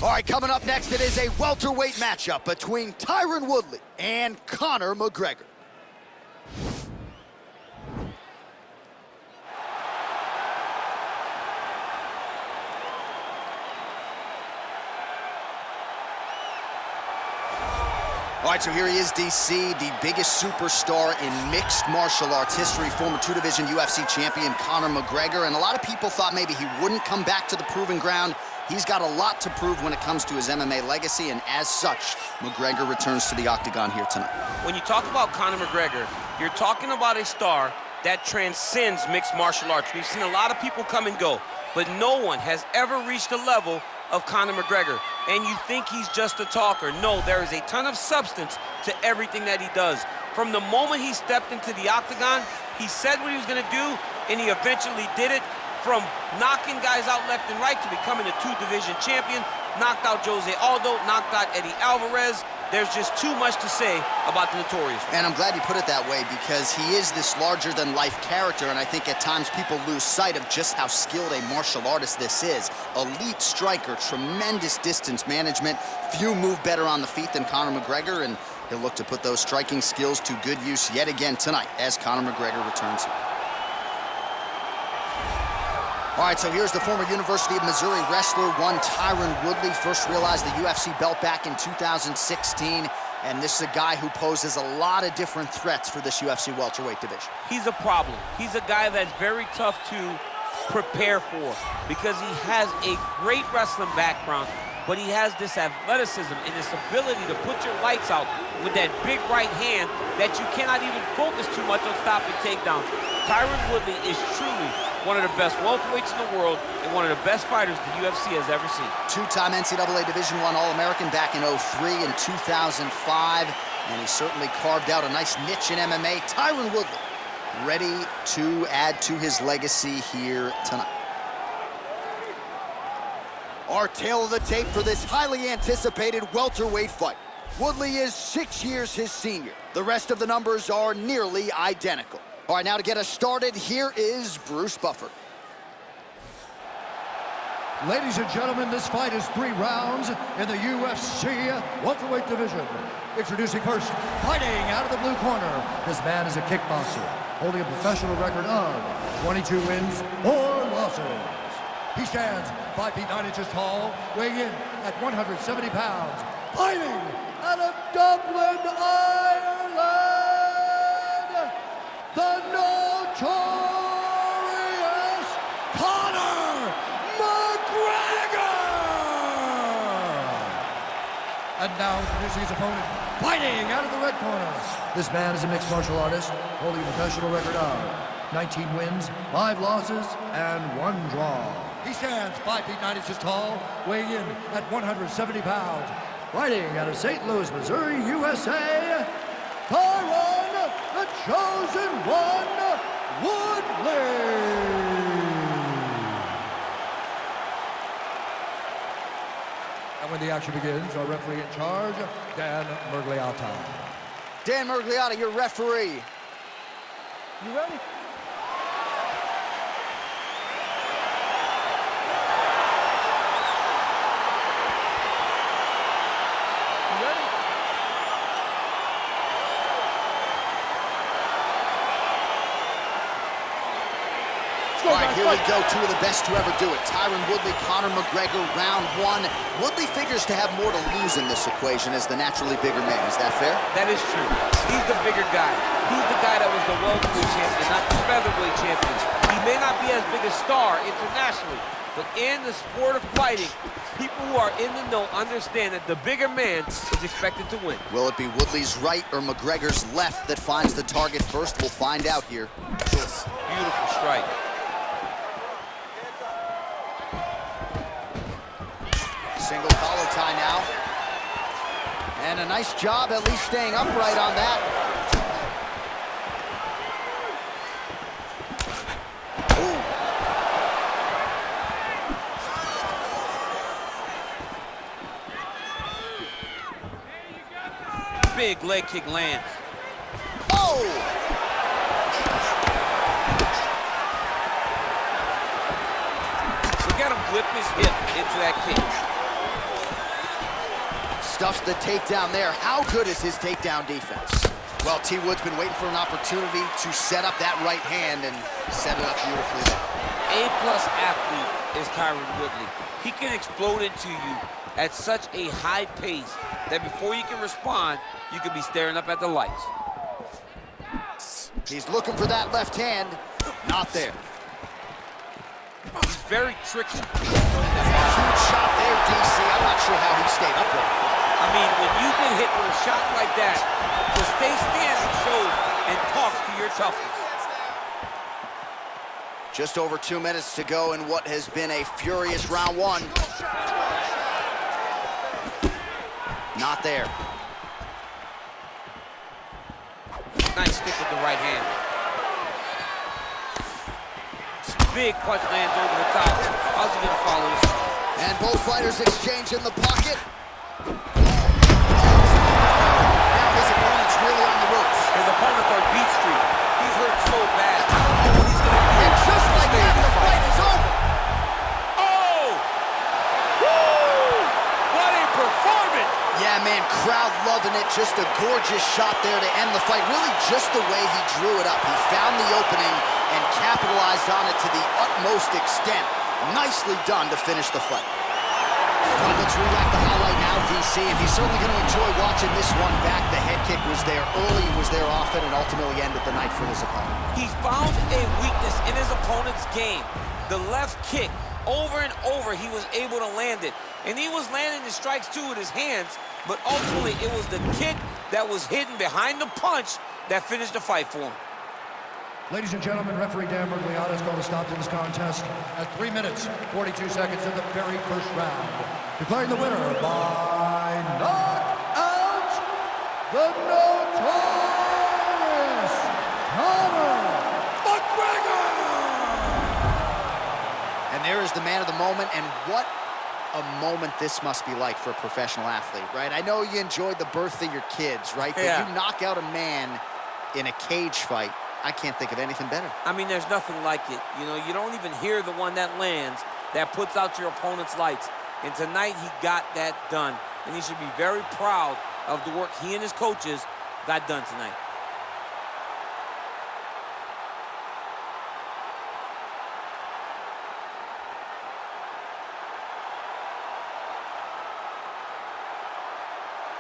All right, coming up next, it is a welterweight matchup between Tyron Woodley and Conor McGregor. All right, so here he is, DC, the biggest superstar in mixed martial arts history, former two-division UFC champion Conor McGregor, and a lot of people thought maybe he wouldn't come back to the proving ground. He's got a lot to prove when it comes to his MMA legacy, and as such, McGregor returns to the octagon here tonight. When you talk about Conor McGregor, you're talking about a star that transcends mixed martial arts. We've seen a lot of people come and go, but no one has ever reached the level of Conor McGregor. And you think he's just a talker. No, there is a ton of substance to everything that he does. From the moment he stepped into the octagon, he said what he was gonna do, and he eventually did it. From knocking guys out left and right to becoming a two-division champion, knocked out Jose Aldo, knocked out Eddie Alvarez. There's just too much to say about the Notorious. And I'm glad you put it that way, because he is this larger-than-life character, and I think at times people lose sight of just how skilled a martial artist this is. Elite striker, tremendous distance management. Few move better on the feet than Conor McGregor, and he'll look to put those striking skills to good use yet again tonight as Conor McGregor returns. All right, so here's the former University of Missouri wrestler, one Tyron Woodley. First realized the UFC belt back in 2016, and this is a guy who poses a lot of different threats for this UFC welterweight division. He's a problem. He's a guy that's very tough to prepare for because he has a great wrestling background, but he has this athleticism and this ability to put your lights out with that big right hand that you cannot even focus too much on stopping takedowns. Tyron Woodley is truly one of the best welterweights in the world and one of the best fighters the UFC has ever seen. Two-time NCAA Division I All-American back in 2003 and 2005, and he certainly carved out a nice niche in MMA. Tyron Woodley ready to add to his legacy here tonight. Our tale of the tape for this highly anticipated welterweight fight. Woodley is 6 years his senior. The rest of the numbers are nearly identical. All right, now to get us started, here is Bruce Buffer. Ladies and gentlemen, this fight is 3 rounds in the UFC welterweight division. Introducing first, fighting out of the blue corner. This man is a kickboxer, holding a professional record of 22 wins, 4 losses. He stands 5 feet 9 inches tall, weighing in at 170 pounds. Fighting out of Dublin, Ireland, the notorious Conor McGregor! And now introducing his opponent, fighting out of the red corner. This man is a mixed martial artist, holding a professional record of 19 wins, 5 losses, and 1 draw. He stands 5 feet 9 inches tall, weighing in at 170 pounds. Fighting out of St. Louis, Missouri, USA, Tyron, the Chosen One, Woodley. And when the action begins, our referee in charge, Dan Mergliotta. Dan Mergliotta, your referee. You ready? All right, here we go, 2 of the best to ever do it. Tyron Woodley, Conor McGregor, round 1. Woodley figures to have more to lose in this equation as the naturally bigger man. Is that fair? That is true. He's the bigger guy. He's the guy that was the welterweight champion, not the featherweight champion. He may not be as big a star internationally, but in the sport of fighting, people who are in the know understand that the bigger man is expected to win. Will it be Woodley's right or McGregor's left that finds the target first? We'll find out here. Beautiful strike. Single collar tie now. And a nice job at least staying upright on that. Ooh. Big leg kick lands. Oh! Look at him whip his hip into that kick. Stuffs the takedown there. How good is his takedown defense? Well, T. Wood's been waiting for an opportunity to set up that right hand and set it up beautifully there. A-plus athlete is Tyron Woodley. He can explode into you at such a high pace that before you can respond, you could be staring up at the lights. He's looking for that left hand. Not there. He's very tricky. Huge shot there, DC. I'm not sure how he stayed up there. I mean, when you get hit with a shot like that, to stay standing shows and talks to your toughness. Just over 2 minutes to go in what has been a furious round one. Not there. Nice stick with the right hand. Big punch lands over the top. How's he gonna follow this? And both fighters exchange in the pocket. Now his opponent's really on the ropes. His opponent's on Beat Street. He's hurt so bad. He's gonna be And just like that, the fight is over. Oh! Woo! What a performance! Yeah, man, crowd loving it. Just a gorgeous shot there to end the fight. Really just the way he drew it up. He found the opening and capitalized on it to the utmost extent. Nicely done to finish the fight. Well, let's react the highlight now, DC, and he's certainly going to enjoy watching this one back. The head kick was there early, was there often, and ultimately ended the night for his opponent. He found a weakness in his opponent's game. The left kick, over and over, he was able to land it. And he was landing the strikes, too, with his hands, but ultimately it was the kick that was hidden behind the punch that finished the fight for him. Ladies and gentlemen, referee Dan Mergliata is going to stop to this contest at 3 minutes, 42 seconds in the very first round. Declaring the winner by knockout, the notorious Conor McGregor! And there is the man of the moment, and what a moment this must be like for a professional athlete, right? I know you enjoyed the birth of your kids, right? But Yeah. you knock out a man in a cage fight, I can't think of anything better. I mean, there's nothing like it. You know, you don't even hear the one that lands that puts out your opponent's lights. And tonight, he got that done. And he should be very proud of the work he and his coaches got done tonight.